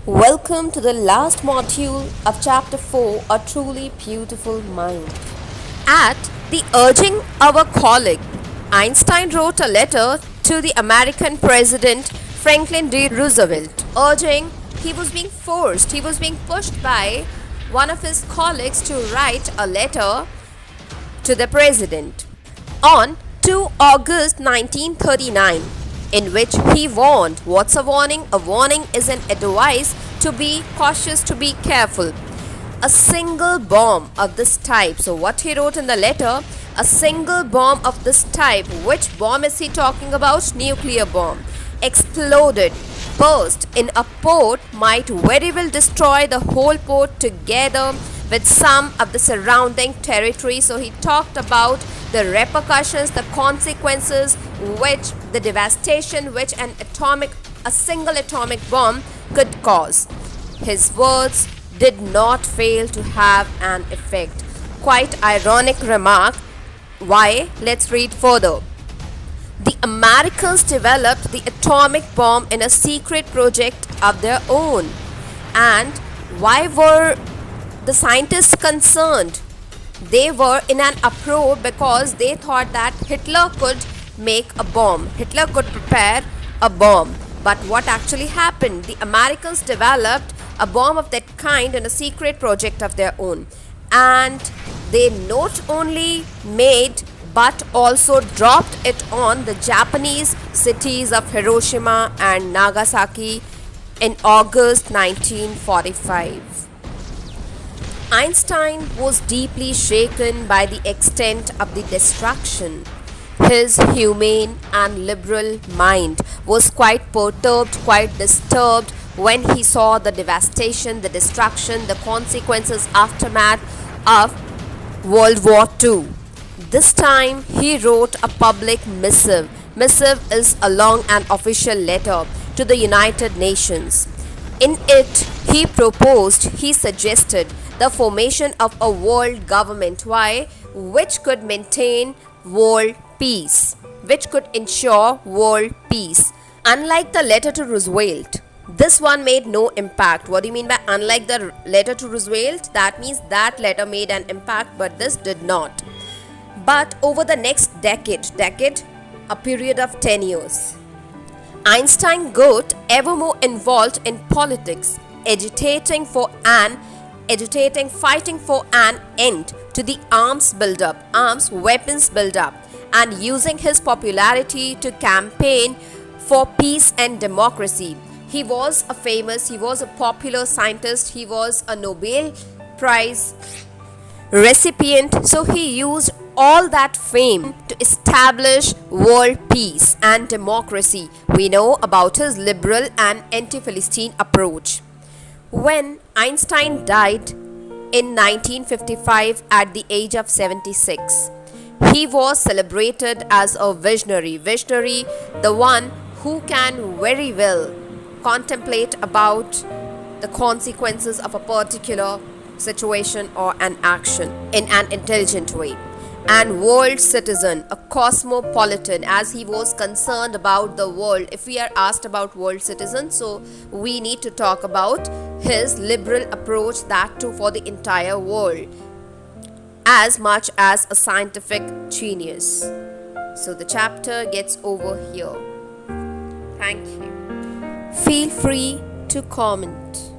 Welcome to the last module of Chapter 4, A Truly Beautiful Mind. At the urging of a colleague, Einstein wrote a letter to the American President Franklin D. Roosevelt, urging he was being pushed by one of his colleagues to write a letter to the President on 2 August 1939, in which he warned. What's a warning? A warning is an advice to be cautious, to be careful. A single bomb of this type. So what he wrote in the letter, a single bomb of this type. Which bomb is he talking about? Nuclear bomb. Exploded, burst in a port might very well destroy the whole port together with some of the surrounding territory. So he talked about the repercussions, the consequences, which the devastation which a single atomic bomb could cause. His words did not fail to have an effect. Quite ironic remark. Why? Let's read further. The Americans developed the atomic bomb in a secret project of their own. And why were the scientists concerned? They were in an uproar because they thought that Hitler could make a bomb. Hitler could prepare a bomb. But what actually happened? The Americans developed a bomb of that kind in a secret project of their own. And they not only made but also dropped it on the Japanese cities of Hiroshima and Nagasaki in August 1945. Einstein was deeply shaken by the extent of the destruction. His humane and liberal mind was quite perturbed, quite disturbed when he saw the devastation, the destruction, the consequences, aftermath of World War II. This time he wrote a public missive. Missive is a long and official letter to the United Nations. In it, he suggested the formation of a world government. Why? Which could maintain world peace, which could ensure world peace. Unlike the letter to Roosevelt, this one made no impact. What do you mean by unlike the letter to Roosevelt? That means that letter made an impact, but this did not. But over the next decade, a period of 10 years, Einstein got ever more involved in politics, fighting for an end to the arms weapons buildup, and using his popularity to campaign for peace and democracy. He was a popular scientist, he was a Nobel Prize recipient, so he used all that fame to establish world peace and democracy. We know about his liberal and anti-Philistine approach. When Einstein died in 1955 at the age of 76, he was celebrated as a visionary, the one who can very well contemplate about the consequences of a particular situation or an action in an intelligent way. And world citizen, a cosmopolitan, as he was concerned about the world. If we are asked about world citizen, so we need to talk about his liberal approach, that too for the entire world, as much as a scientific genius. So the chapter gets over here. Thank you. Feel free to comment.